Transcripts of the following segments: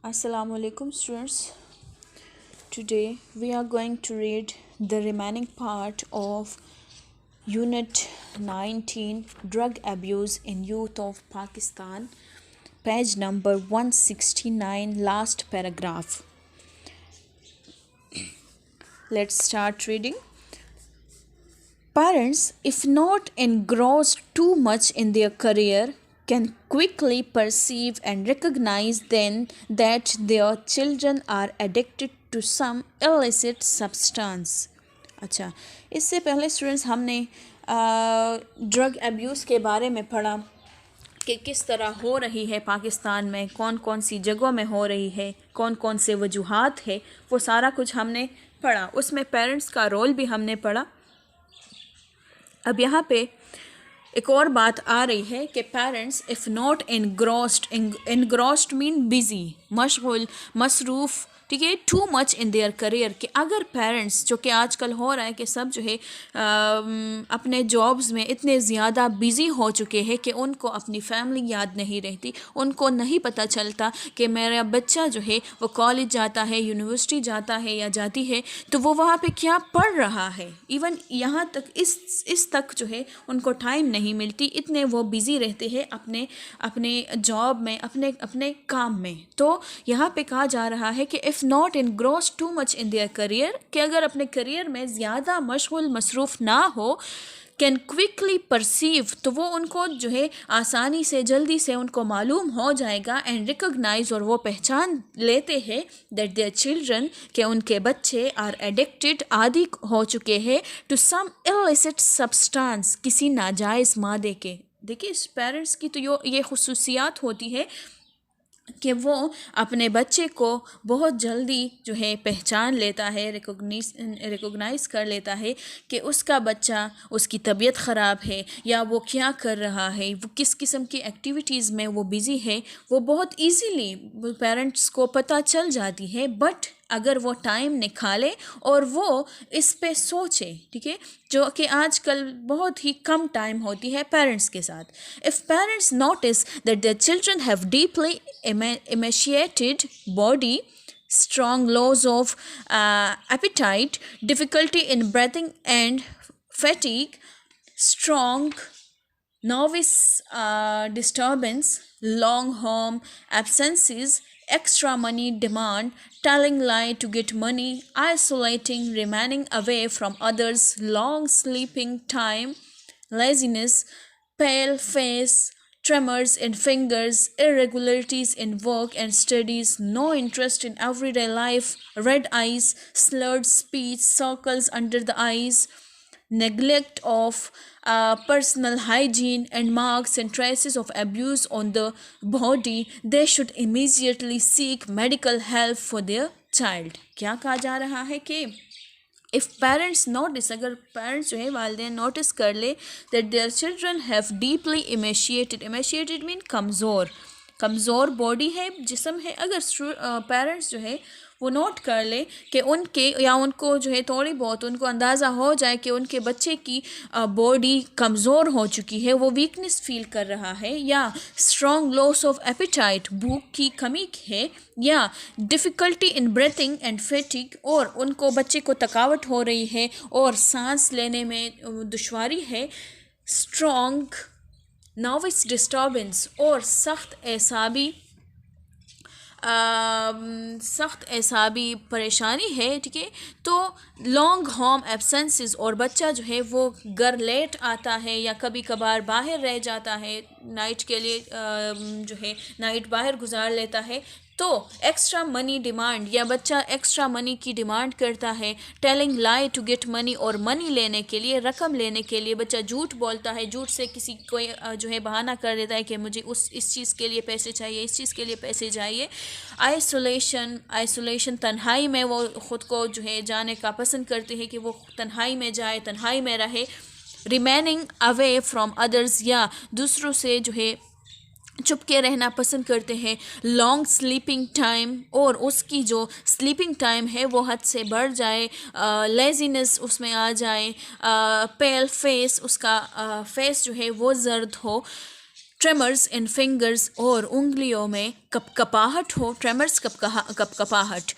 Assalamu alaikum students. Today we are going to read the remaining part of Unit 19 Drug Abuse in Youth of Pakistan, page number 169, last paragraph. Let's start reading. Parents, if not engrossed too much in their career, can quickly perceive and recognize then that their children are addicted to some illicit substance. अच्छा, इससे पहले students हमने drug abuse के बारे में पढ़ा कि किस तरह हो रही है पाकिस्तान में, कौन कौन सी जगहों में हो रही है, कौन कौन से वजूहात है, वो सारा कुछ हमने पढ़ा. उसमें पेरेंट्स का रोल भी हमने पढ़ा. अब यहाँ पे एक और बात आ रही है कि parents if not engrossed mean busy, मशगूल, मसरूफ़, ठीक है, too much in their career. कि अगर पेरेंट्स, जो कि आजकल हो रहा है कि सब जो है अपने जॉब्स में इतने ज़्यादा बिज़ी हो चुके हैं कि उनको अपनी फैमिली याद नहीं रहती, उनको नहीं पता चलता कि मेरा बच्चा जो है वो कॉलेज जाता है, यूनिवर्सिटी जाता है या जाती है, तो वो वहाँ पे क्या पढ़ रहा है. इवन यहाँ तक इस तक जो है उनको टाइम नहीं मिलती, इतने वो बिज़ी रहते हैं अपने अपने जॉब में, अपने अपने काम में. तो यहाँ पे कहा जा रहा है कि if not engrossed too much in their career, कि अगर अपने करियर में ज़्यादा मशगूल मसरूफ़ ना हो, कैन क्विकली परसीव, तो वो उनको जो है आसानी से, जल्दी से उनको मालूम हो जाएगा, एंड रिकॉग्नाइज, और वो पहचान लेते हैं दैट देयर चिल्ड्रन, के उनके बच्चे आर एडिक्टेड, आदी हो चुके हैं, टू सम इलिसिट सब्सटेंस, किसी नाजायज़ मादे के. देखिए, इस पेरेंट्स की तो ये खुसूसियात होती है कि वो अपने बच्चे को बहुत जल्दी जो है पहचान लेता है, रिकॉग्नाइज़ कर लेता है कि उसका बच्चा, उसकी तबीयत ख़राब है या वो क्या कर रहा है, वो किस किस्म की एक्टिविटीज़ में वो बिज़ी है, वो बहुत इजीली पेरेंट्स को पता चल जाती है. बट अगर वो टाइम निकाले और वो इस पे सोचे, ठीक है, जो कि आजकल बहुत ही कम टाइम होती है पेरेंट्स के साथ. If parents notice that their children have deeply emaciated body, strong loss of appetite, difficulty in breathing and fatigue, strong nervous disturbance, long home absences, extra money demand, telling lie to get money, isolating, remaining away from others, long sleeping time, laziness, pale face, tremors in fingers, irregularities in work and studies, no interest in everyday life, red eyes, slurred speech, circles under the eyes, neglect of personal hygiene, and marks and traces of abuse on the body, they should immediately seek medical help for their child. क्या कहा जा रहा है कि if parents notice, अगर parents जो है वालिदैन नोटिस कर ले that their children have deeply emaciated mean कमज़ोर बॉडी है, जिस्म है, अगर पेरेंट्स जो है वो नोट कर ले कि उनके, या उनको जो है थोड़ी बहुत उनको अंदाज़ा हो जाए कि उनके बच्चे की बॉडी कमज़ोर हो चुकी है, वो वीकनेस फील कर रहा है, या स्ट्रॉन्ग लॉस ऑफ एपिटाइट, भूख की कमी है, या difficulty in breathing and fatigue, और उनको बच्चे को थकावट हो रही है और सांस लेने में दुश्वारी है, स्ट्रॉन्ग नर्वस डिस्टर्बेंस, और सख्त एसाबी परेशानी है, ठीक है. तो लॉन्ग होम एब्सेंसेस, और बच्चा जो है वो घर लेट आता है या कभी कभार बाहर रह जाता है, नाइट के लिए जो है नाइट बाहर गुजार लेता है. तो एक्स्ट्रा मनी डिमांड, या बच्चा एक्स्ट्रा मनी की डिमांड करता है, telling lie to get money, और मनी लेने के लिए, रकम लेने के लिए बच्चा झूठ बोलता है, झूठ से किसी कोई जो है बहाना कर देता है कि मुझे इस चीज़ के लिए पैसे चाहिए, इस चीज़ के लिए पैसे चाहिए. आइसोलेशन, तन्हाई में वो ख़ुद को जो है जाने का पसंद करते हैं कि वो तन्हाई में जाए, तन्हाई में रहे. रिमेनिंग अवे फ्रॉम अदर्स, या दूसरों से जो है चुप के रहना पसंद करते हैं. लॉन्ग स्लीपिंग टाइम, और उसकी जो स्लीपिंग टाइम है वो हद से बढ़ जाए, लेजीनेस उसमें आ जाए, पेल फेस, उसका फेस जो है वो जर्द हो, ट्रेमर्स इन फिंगर्स और उंगलियों में कपकपाहट हो, ट्रेमर्स कपकपाहट,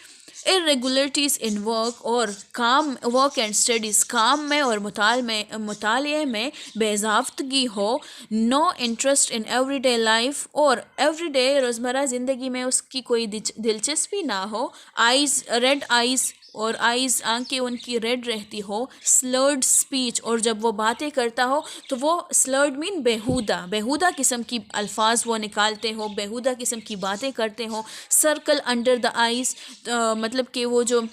irregularities in वर्क और काम, वर्क एंड स्टडीज़, काम में और मुताले में बेज़ाब्तगी हो, no interest in everyday life और एवरीडे रोज़मर्रा ज़िंदगी में उसकी कोई दिलचस्पी ना हो, आइज़ रेड आइज़ और आइज़ आंखें उनकी रेड रहती हो, स्लर्ड स्पीच और जब वो बातें करता हो तो वो स्लर्ड मीन बेहुदा किस्म की अल्फाज वो निकालते हो, बेहुदा किस्म की बातें करते हो, सर्कल अंडर द आइज़, मतलब कि वो जो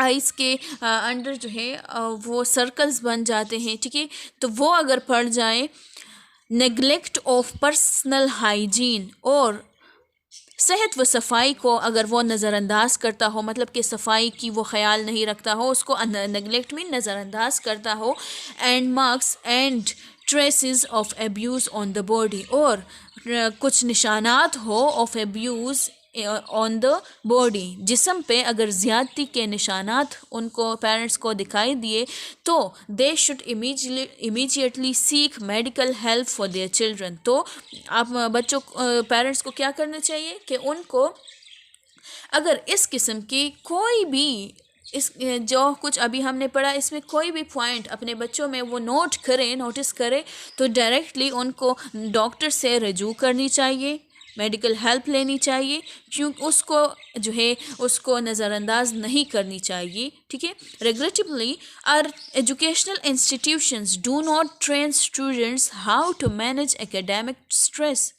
आइज़ के अंडर जो है वो सर्कल्स बन जाते हैं, ठीक है, तो वो अगर पड़ जाए, नेगलेक्ट ऑफ पर्सनल हाइजीन और सेहत व सफाई को अगर वो नज़रअंदाज करता हो, मतलब कि सफाई की वो ख्याल नहीं रखता हो, उसको नेगलेक्ट में नज़रअंदाज करता हो, and marks and traces of abuse on the body और कुछ निशानात हो of abuse on the body, जिस्म पे अगर ज़्यादती के निशानात उनको पेरेंट्स को दिखाई दिए तो they should immediately seek medical help for their children. तो आप बच्चों पेरेंट्स को क्या करना चाहिए कि उनको अगर इस किस्म की कोई भी इस जो कुछ अभी हमने पढ़ा इसमें कोई भी पॉइंट अपने बच्चों में वो नोटिस करें तो डायरेक्टली उनको डॉक्टर से रजू करनी चाहिए, मेडिकल हेल्प लेनी चाहिए, क्योंकि उसको जो है उसको नज़रअंदाज नहीं करनी चाहिए, ठीक है। Regrettably our educational institutions do not train students how to manage academic stress.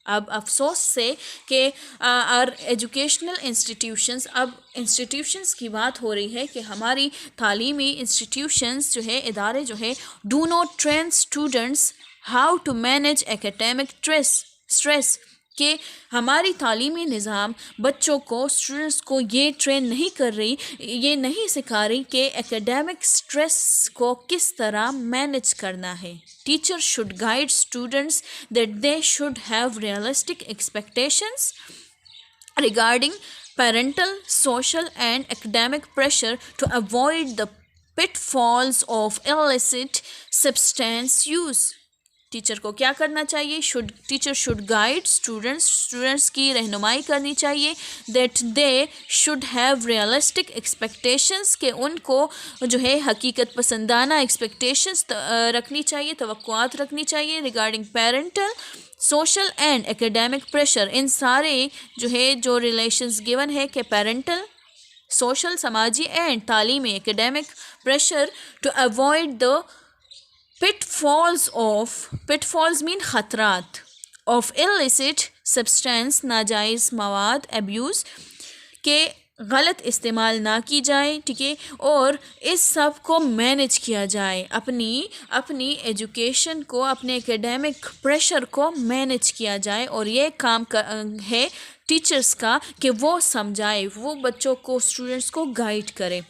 अब अफसोस से कि आवर एजुकेशनल इंस्टीट्यूशंस, अब इंस्टीट्यूशंस की बात हो रही है कि हमारी तालीमी इंस्टीट्यूशंस जो है, इदारे जो है, do not train students how to manage academic stress, कि हमारी तालीमी निज़ाम बच्चों को, स्टूडेंट्स को ये ट्रेन नहीं कर रही, ये नहीं सिखा रही कि एकेडमिक स्ट्रेस को किस तरह मैनेज करना है। Teacher should guide students that they should have realistic expectations regarding parental, social and academic pressure to avoid the pitfalls of illicit substance use। Teacher को क्या करना चाहिए, टीचर शुड गाइड स्टूडेंट्स की रहनुमाई करनी चाहिए, that they should have realistic expectations, के उनको जो है हकीकत पसंदाना एक्सपेक्टेशंस रखनी चाहिए, तवक्कुआत रखनी चाहिए regarding parental, social and academic pressure. इन सारे जो है जो रिलेशंस गिवन है कि पेरेंटल, सोशल समाजी एंड तालीमी academic pressure to avoid the pitfalls mean खतरात of illicit substance, नाजायज़ मवाद, abuse के गलत इस्तेमाल ना की जाए, ठीक है, और इस सब को मैनेज किया जाए, अपनी एजुकेशन को, अपने एकेडमिक प्रेशर को मैनेज किया जाए, और ये काम है टीचर्स का कि वो समझाए, वो बच्चों को, स्टूडेंट्स को गाइड करे।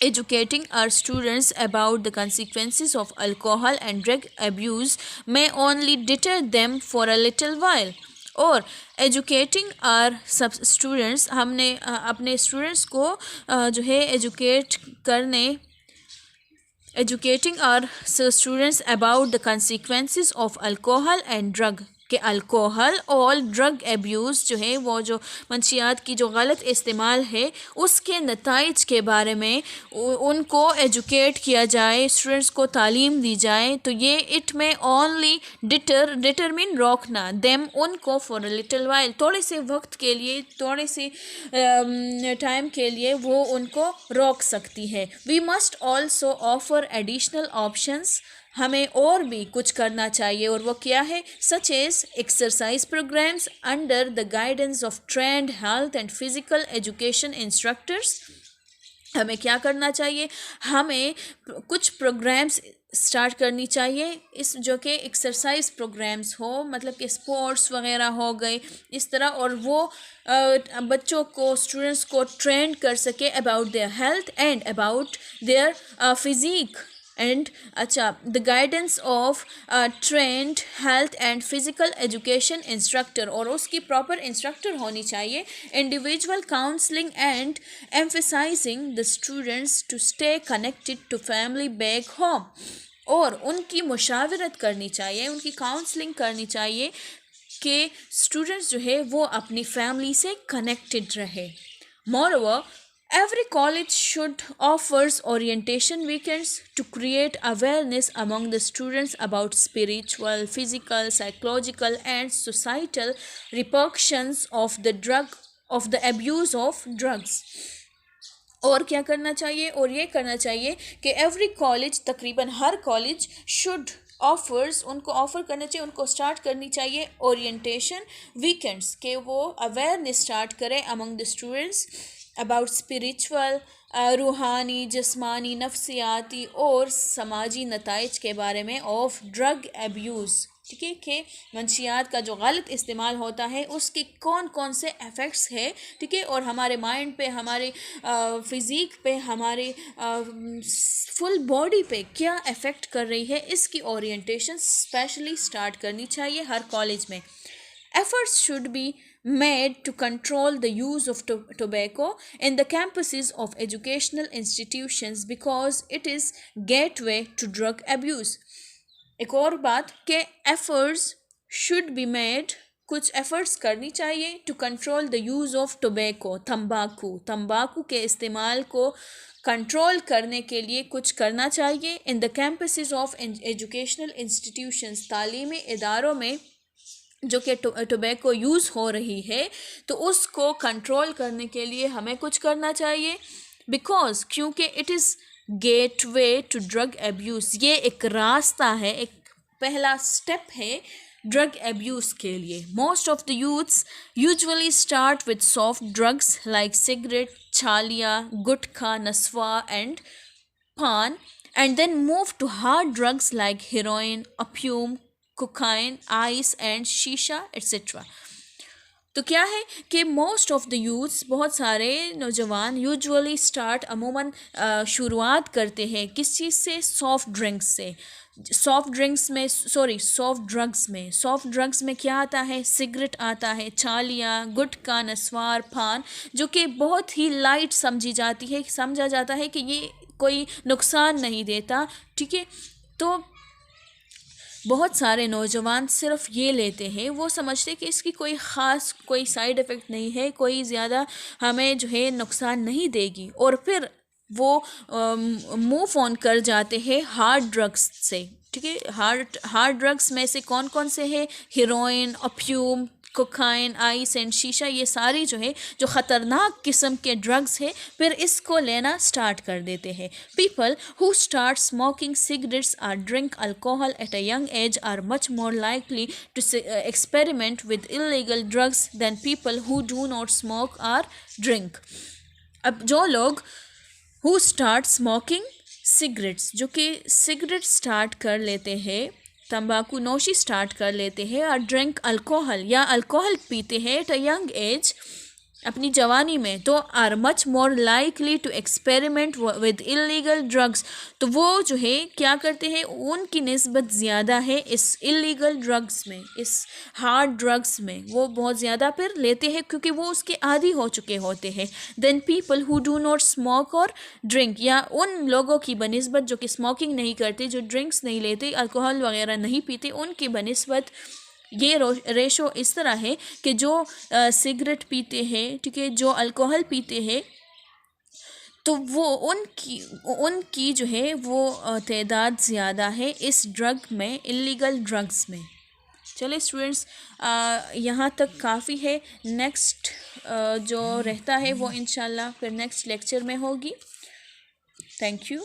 Educating our students about the consequences of alcohol and drug abuse may only deter them for a little while, और एजुकेटिंग आर सब स्टूडेंट्स, हमने अपने स्टूडेंट्स को जो है educating our students about the consequences of alcohol and drug, कि alcohol और drug abuse जो है, वो जो मंशियात की जो गलत इस्तेमाल है, उसके नताइज के बारे में उनको एजुकेट किया जाए, स्टूडेंट्स को तालीम दी जाए, तो ये इट में ओनली डिटरमिन रोकना, देम उनको फॉर अ लिटिल वाइल, थोड़े से वक्त के लिए, थोड़े से टाइम के लिए वो उनको रोक सकती है। We must also offer additional options, हमें और भी कुछ करना चाहिए, और वो क्या है, such as exercise programs under the guidance of trained health and physical education instructors. हमें क्या करना चाहिए, हमें कुछ प्रोग्राम्स स्टार्ट करनी चाहिए, इस जो कि एक्सरसाइज प्रोग्राम्स हो, मतलब कि स्पोर्ट्स वगैरह हो गए इस तरह, और वो बच्चों को, स्टूडेंट्स को ट्रेंड कर सके about their health and about their physique and अच्छा the guidance of trained health and physical education instructor, और उसकी प्रॉपर इंस्ट्रक्टर होनी चाहिए। Individual counselling and emphasising the students to stay connected to family back home, اور ان کی مشاورت کرنی چاہیے، ان کی کاؤنسلنگ کرنی چاہیے کہ اسٹوڈنٹس جو ہے وہ اپنی فیملی سے کنیکٹڈ رہے. Moreover, every college should offers orientation weekends to create awareness among the students about spiritual, physical, psychological and societal repercussions of the abuse of drugs. اور کیا کرنا چاہیے، اور یہ کرنا چاہیے کہ ایوری کالج، تقریباً ہر کالج شوڈ آفرز، ان کو آفر کرنا چاہیے، ان کو اسٹارٹ کرنی چاہیے اورینٹیشن ویکینڈس، کہ وہ اویئرنیس اسٹارٹ کرے امنگ دا اسٹوڈنٹس اباؤٹ اسپریچول، روحانی، جسمانی، نفسیاتی اور سماجی نتائج کے بارے میں آف ڈرگ ایبیوز. ٹھیک ہے، کہ منشیات کا جو غلط استعمال ہوتا ہے اس کے کون کون سے ایفیکٹس ہے، ٹھیک ہے، اور ہمارے مائنڈ پہ، ہمارے فزیک پہ، ہمارے فل باڈی پہ کیا افیکٹ کر رہی ہے، اس کی اورینٹیشن اسپیشلی اسٹارٹ کرنی چاہیے ہر کالج میں. Efforts should be made to control the use of tobacco in the campuses of educational institutions because it is gateway to drug abuse. ایک اور بات کہ ایفرٹس شوڈ بی میڈ، کچھ efforts کرنی چاہیے to control the use of tobacco, تمباکو کے استعمال کو کنٹرول کرنے کے لیے کچھ کرنا چاہیے. ان دا کیمپسز آف ایجوکیشنل انسٹیٹیوشنز، تعلیمی اداروں میں جو کہ ٹوبیکو یوز ہو رہی ہے تو اس کو کنٹرول کرنے کے لیے ہمیں کچھ کرنا چاہیے. بیکاز کیونکہ it is gateway to drug abuse, یہ ایک راستہ ہے، ایک پہلا اسٹیپ ہے ڈرگ ایبیوز کے لیے. Most of the youths usually start with soft drugs like cigarette, chhalia, gutkha, naswar and paan, and then move to hard drugs like heroin, opium, cocaine, ice and shisha etcetera. تو کیا ہے کہ موسٹ آف دا یوتھس، بہت سارے نوجوان usually start, عموماً شروعات کرتے ہیں کس چیز سے، سافٹ ڈرنکس سے. سافٹ ڈرگس میں کیا آتا ہے، سگریٹ آتا ہے، چھالیا، گٹکا، نسوار، پان، جو کہ بہت ہی لائٹ سمجھا جاتا ہے کہ یہ کوئی نقصان نہیں دیتا. ٹھیک ہے، تو بہت سارے نوجوان صرف یہ لیتے ہیں، وہ سمجھتے کہ اس کی کوئی سائیڈ افیکٹ نہیں ہے، کوئی زیادہ ہمیں جو ہے نقصان نہیں دے گی، اور پھر وہ موو آن کر جاتے ہیں ہارڈ ڈرگس سے. ٹھیک ہے، ہارڈ ڈرگس میں سے کون کون سے ہیں، heroine, opium, cocaine, ice and شیشہ، یہ ساری جو خطرناک قسم کے ڈرگس ہے، پھر اس کو لینا سٹارٹ کر دیتے ہیں. People who start smoking cigarettes or drink alcohol at a young age are much more likely to experiment with illegal drugs than people who do not smoke or drink. اب جو لوگ who start smoking cigarettes، جو کہ cigarette start کر لیتے ہیں، تمباکو نوشی سٹارٹ کر لیتے ہیں، اور ڈرنک الکوہل یا الکوہل پیتے ہیں ایٹ اے ینگ ایج، اپنی جوانی میں، تو are much more likely to experiment with illegal drugs. تو وہ جو ہے کیا کرتے ہیں، ان کی نسبت زیادہ ہے اس اللیگل ڈرگس میں، اس ہارڈ ڈرگس میں، وہ بہت زیادہ پھر لیتے ہیں کیونکہ وہ اس کے عادی ہو چکے ہوتے ہیں. Then people who do not smoke اور ڈرنک، یا ان لوگوں کی بنسبت جو کہ اسموکنگ نہیں کرتے، جو ڈرنکس نہیں لیتے، الکوہل وغیرہ نہیں پیتے، ان کی بنسبت یہ ریشو اس طرح ہے کہ جو سگریٹ پیتے ہیں، ٹھیک ہے، جو الکوہل پیتے ہیں، تو وہ ان کی جو ہے وہ تعداد زیادہ ہے اس ڈرگ میں، اللیگل ڈرگس میں. چلے اسٹوڈنٹس، یہاں تک کافی ہے. نیکسٹ جو رہتا ہے وہ انشاءاللہ پھر نیکسٹ لیکچر میں ہوگی. Thank you.